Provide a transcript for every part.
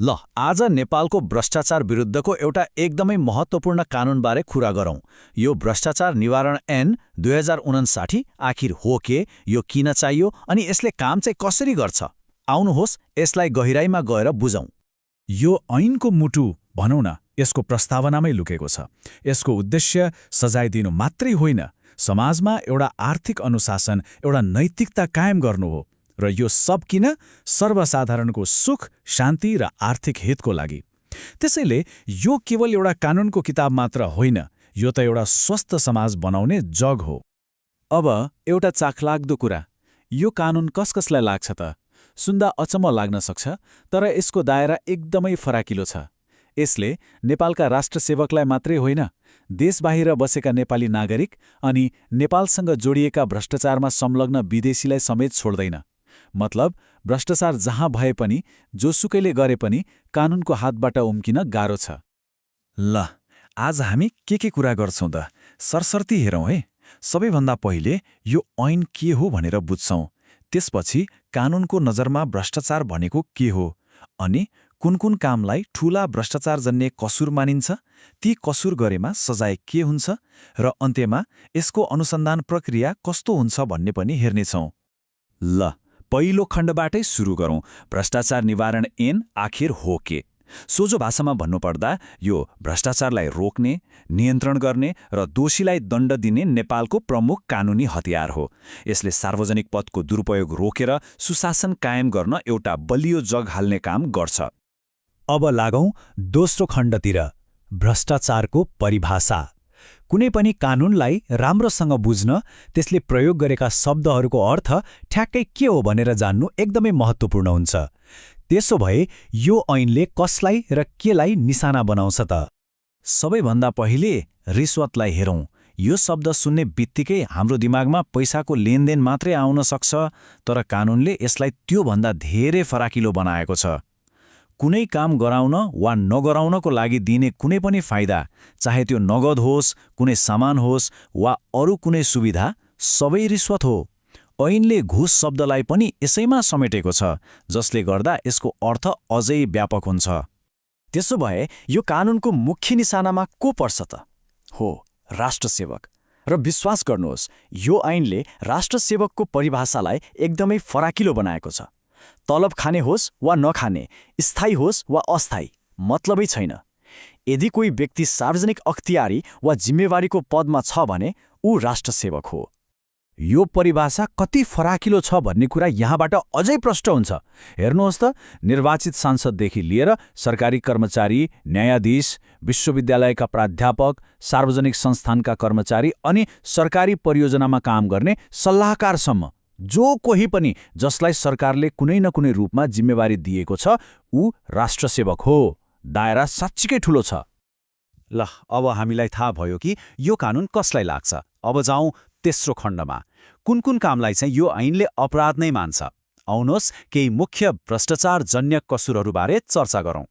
ल आज नेपालको भ्रष्टाचार विरुद्धको एउटा एकदमै महत्त्वपूर्ण कानूनबारे कुरा गरौँ। यो भ्रष्टाचार निवारण ऐन 2059 आखिर हो के, यो किन चाहियो अनि यसले काम चाहिँ कसरी गर्छ? आउनुहोस् यसलाई गहिराईमा गएर बुझौँ। यो ऐनको मुटु भनौँ न, यसको प्रस्तावनामै लुकेको छ। यसको उद्देश्य सजाय दिनु मात्रै होइन, समाजमा एउटा आर्थिक अनुशासन, एउटा नैतिकता कायम गर्नु हो। र यो सब किन? सर्वसाधारणको सुख, शान्ति र आर्थिक हितको लागि। त्यसैले यो केवल एउटा कानूनको किताब मात्र होइन, यो त एउटा स्वस्थ समाज बनाउने जग हो। अब एउटा चाखलाग्दो कुरा, यो कानून कसलाई लाग्छ त? सुन्दा अचम्म लाग्न सक्छ, तर यसको दायरा एकदमै फराकिलो छ। यसले नेपालका राष्ट्रसेवकलाई मात्रै होइन, देशबाहिर बसेका नेपाली नागरिक अनि नेपालसँग जोडिएका भ्रष्टाचारमा संलग्न विदेशीलाई समेत छोड्दैन। मतलब भ्रष्टाचार जहाँ भए पनि, जोसुकैले गरे पनि कानूनको हातबाट उम्किन गाह्रो छ। ल, आज हामी के कुरा गर्छौँ त? सरसर्ती हेरौँ है। सबैभन्दा पहिले यो ऐन के हो भनेर बुझ्छौँ। त्यसपछि कानूनको नजरमा भ्रष्टाचार भनेको के हो, अनि कुन कामलाई ठूला भ्रष्टाचारजन्य कसुर मानिन्छ, ती कसुर गरेमा सजाय के हुन्छ, र अन्त्यमा यसको अनुसन्धान प्रक्रिया कस्तो हुन्छ भन्ने पनि हेर्नेछौँ। ल, पहिलो खण्डबाटै सुरु गरौँ। भ्रष्टाचार निवारण ऐन आखिर हो के? सोझो भाषामा भन्नुपर्दा यो भ्रष्टाचारलाई रोक्ने, नियन्त्रण गर्ने र दोषीलाई दण्ड दिने नेपालको प्रमुख कानूनी हतियार हो। यसले सार्वजनिक पदको दुरुपयोग रोकेर सुशासन कायम गर्न एउटा बलियो जग हाल्ने काम गर्छ। अब लागौँ दोस्रो खण्डतिर, भ्रष्टाचारको परिभाषा। कुनै पनि कानूनलाई राम्रोसँग बुझ्न, त्यसले प्रयोग गरेका शब्दहरूको अर्थ ठ्याक्कै के हो भनेर जान्नु एकदमै महत्त्वपूर्ण हुन्छ। त्यसो भए यो ऐनले कसलाई र केलाई निशाना बनाउँछ त? सबैभन्दा पहिले रिश्वतलाई हेरौँ। यो शब्द सुन्ने बित्तिकै हाम्रो दिमागमा पैसाको लेनदेन मात्रै आउन सक्छ, तर कानूनले यसलाई त्योभन्दा धेरै फराकिलो बनाएको छ। कुनै काम गराउन वा नगराउनको लागि दिने कुनै पनि फाइदा, चाहे त्यो नगद होस्, कुनै सामान होस् वा अरू कुनै सुविधा, सबै रिश्वत हो। ऐनले घुस शब्दलाई पनि यसैमा समेटेको छ, जसले गर्दा यसको अर्थ अझै व्यापक हुन्छ। त्यसो भए यो कानूनको मुख्य निशानामा को पर्छ त? हो, राष्ट्रसेवक। र विश्वास गर्नुहोस्, यो ऐनले राष्ट्रसेवकको परिभाषालाई एकदमै फराकिलो बनाएको छ। तलब खाने होस् वा नखाने, स्थायी होस् वा अस्थायी, मतलबै छैन। यदि कोही व्यक्ति सार्वजनिक अख्तियारी वा जिम्मेवारीको पदमा छ भने ऊ राष्ट्रसेवक हो। यो परिभाषा कति फराकिलो छ भन्ने कुरा यहाँबाट अझै प्रष्ट हुन्छ। हेर्नुहोस् त, निर्वाचित सांसददेखि लिएर सरकारी कर्मचारी, न्यायाधीश, विश्वविद्यालयका प्राध्यापक, सार्वजनिक संस्थानका कर्मचारी अनि सरकारी परियोजनामा काम गर्ने सल्लाहकारसम्म, जो कोही पनि जसलाई सरकारले कुनै न कुनै रूपमा जिम्मेवारी दिएको छ, ऊ राष्ट्रसेवक हो। दायरा साँच्चीकै ठूलो छ। ल, अब हामीलाई थाहा भयो कि यो कानून कसलाई लाग्छ। अब जाउँ तेस्रो खण्डमा। कुन कामलाई चाहिँ यो ऐनले अपराध नै मान्छ? आउनुहोस् केही मुख्य भ्रष्टाचारजन्य कसुरहरूबारे चर्चा गरौँ।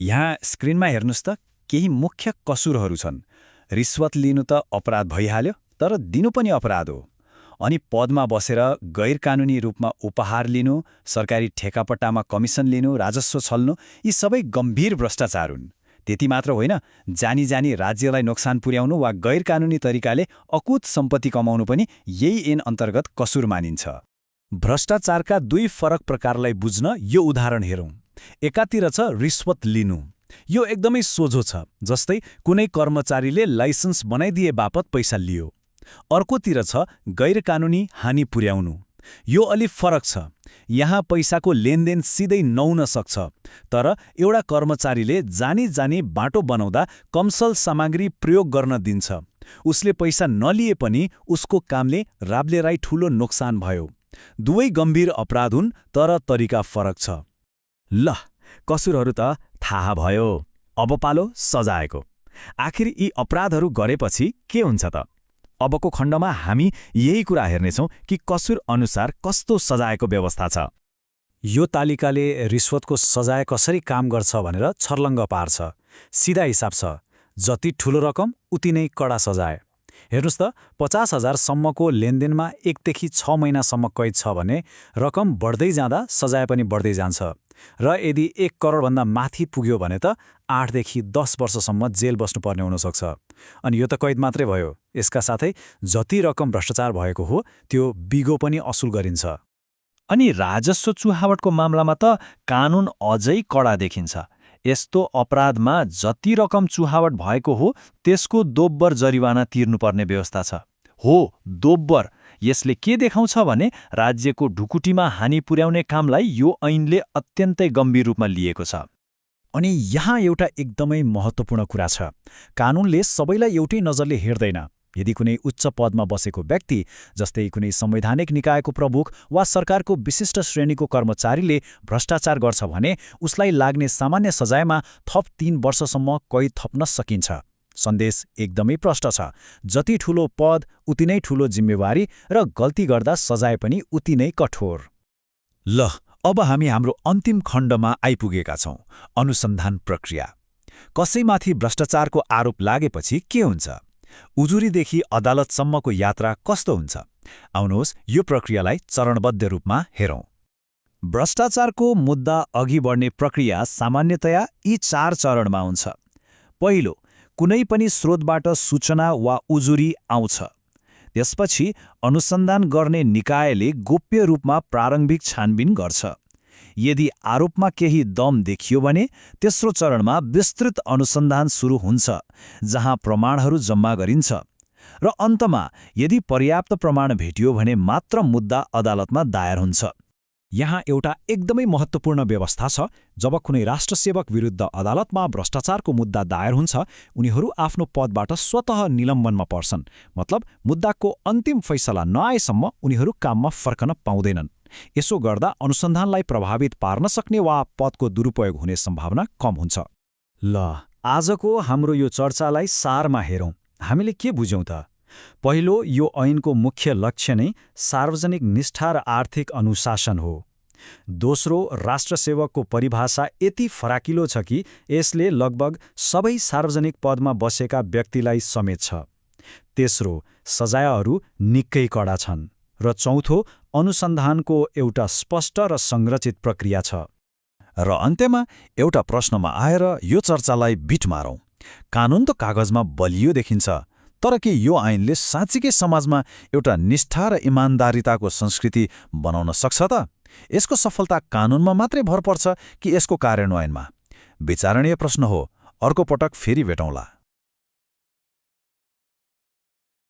यहाँ स्क्रिनमा हेर्नुहोस् त, केही मुख्य कसुरहरू छन्। रिश्वत लिनु त अपराध भइहाल्यो, तर दिनु पनि अपराध हो। अनि पदमा बसेर गैरकानूनी रूपमा उपहार लिनु, सरकारी ठेकापट्टामा कमिसन लिनु, राजस्व छल्नु, यी सबै गम्भीर भ्रष्टाचार हुन्। त्यति मात्र होइन, जानी राज्यलाई नोक्सान पुर्याउनु वा गैरकानूनी तरिकाले अकुत सम्पत्ति कमाउनु पनि यही ऐन अन्तर्गत कसुर मानिन्छ। भ्रष्टाचारका दुई फरक प्रकारलाई बुझ्न यो उदाहरण हेरौँ। एकातिर छ रिश्वत लिनु। यो एकदमै सोझो छ, जस्तै कुनै कर्मचारीले लाइसेन्स बनाइदिए बापत पैसा लियो। अर्कोतिर छ गैरकानूनी हानि पुर्याउनु। यो अलि फरक छ। यहाँ पैसाको लेनदेन सिधै नहुन सक्छ, तर एउटा कर्मचारीले जानी बाटो बनाउँदा कमसल सामग्री प्रयोग गर्न दिन्छ। उसले पैसा नलिए पनि उसको कामले राब्लेराई ठूलो नोक्सान भयो। दुवै गम्भीर अपराध हुन्, तर तरिका फरक छ। ल, कसुरहरू त थाहा भयो। अब पालो सजायको। आखिर यी अपराधहरू गरेपछि के हुन्छ त? अबको खण्डमा हामी यही कुरा हेर्नेछौँ कि कसुर अनुसार कस्तो सजायको व्यवस्था छ। यो तालिकाले रिश्वतको सजाय कसरी काम गर्छ भनेर छर्लङ्ग पार्छ। सिधा हिसाब छ, जति ठूलो रकम उति नै कडा सजाय। हेर्नुहोस् त, 50,000 सम्मको लेनदेनमा 1 देखि 6 महिनासम्म कैद छ भने रकम बढ्दै जाँदा सजाय पनि बढ्दै जान्छ। र यदि 1 करोडभन्दा माथि पुग्यो भने त 8 देखि 10 वर्षसम्म जेल बस्नुपर्ने हुनसक्छ। अनि यो त कैद मात्रै भयो, यसका साथै जति रकम भ्रष्टाचार भएको हो त्यो बिगो पनि असुल गरिन्छ। अनि राजस्व चुहावटको मामलामा त कानून अझै कडा देखिन्छ। यस्तो अपराधमा जति रकम चुहावट भएको हो त्यसको दोब्बर जरिवाना तिर्नुपर्ने व्यवस्था छ। हो, दोब्बर। यसले के देखाउँछ भने राज्यको ढुकुटीमा हानि पुर्याउने कामलाई यो ऐनले अत्यन्तै गम्भीर रूपमा लिएको छ। अनि यहाँ एउटा एकदमै महत्त्वपूर्ण कुरा छ। कानूनले सबैलाई एउटै नजरले हेर्दैन। यदि कुनै उच्च पदमा बसेको व्यक्ति, जस्तै कुनै संवैधानिक निकायको प्रमुख वा सरकारको विशिष्ट श्रेणीको कर्मचारीले भ्रष्टाचार गर्छ भने उसलाई लाग्ने सामान्य सजायमा थप 3 वर्षसम्म कैद थप्न सकिन्छ। सन्देश एकदमै प्रष्ट छ। जति ठूलो पद उति नै ठूलो जिम्मेवारी र गल्ती गर्दा सजाय पनि उति नै कठोर। ल, अब हामी हाम्रो अन्तिम खण्डमा आइपुगेका छौं, अनुसन्धान प्रक्रिया। कसैमाथि भ्रष्टाचारको आरोप लागेपछि के हुन्छ? उजुरीदेखि अदालतसम्मको यात्रा कस्तो हुन्छ? आउनुहोस् यो प्रक्रियालाई चरणबद्ध रूपमा हेरौं। भ्रष्टाचारको मुद्दा अघि बढ्ने प्रक्रिया सामान्यतया यी 4 चरणमा हुन्छ। पहिलो, कुनै पनि स्रोतबाट सूचना वा उजुरी आउँछ। त्यसपछि अनुसन्धान गर्ने निकायले गोप्य रूपमा प्रारम्भिक छानबिन गर्छ। यदि आरोपमा केही दम देखियो भने तेस्रो चरणमा विस्तृत अनुसन्धान सुरु हुन्छ, जहाँ प्रमाणहरू जम्मा गरिन्छ। र अन्तमा यदि पर्याप्त प्रमाण भेटियो भने मात्र मुद्दा अदालतमा दायर हुन्छ। यहाँ एउटा एकदमै महत्त्वपूर्ण व्यवस्था छ। जब कुनै राष्ट्रसेवक विरुद्ध अदालतमा भ्रष्टाचारको मुद्दा दायर हुन्छ, उनीहरू आफ्नो पदबाट स्वतः निलम्बनमा पर्छन्। मतलब मुद्दाको अन्तिम फैसला नआएसम्म उनीहरू काममा फर्कन पाउँदैनन्। यसो गर्दा अनुसन्धानलाई प्रभावित पार्न सक्ने वा पदको दुरुपयोग हुने सम्भावना कम हुन्छ। ल, आजको हाम्रो यो चर्चालाई सारमा हेरौं। हामीले के बुझ्यौं त? पहिलो, यो ऐनको मुख्य लक्ष्य नै सार्वजनिक निष्ठा र आर्थिक अनुशासन हो। दोस्रो, राष्ट्रसेवकको परिभाषा यति फराकिलो छ कि यसले लगभग सबै सार्वजनिक पदमा बसेका व्यक्तिलाई समेट्छ। तेस्रो, सजायहरू निकै कडा छन्। र चौथो, अनुसन्धानको एउटा स्पष्ट र संरचित प्रक्रिया छ। र अन्त्यमा एउटा प्रश्नमा आएर यो चर्चालाई बिट मारौं। कानून त कागजमा बलियो देखिन्छ, तर के यो ऐनले साँच्चीकै समाजमा एउटा निष्ठा र इमान्दारिताको संस्कृति बनाउन सक्छ त? यसको सफलता कानूनमा मात्रै भर पर्छ कि यसको कार्यान्वयनमा? विचारणीय प्रश्न हो। अर्को पटक फेरि भेटौँला।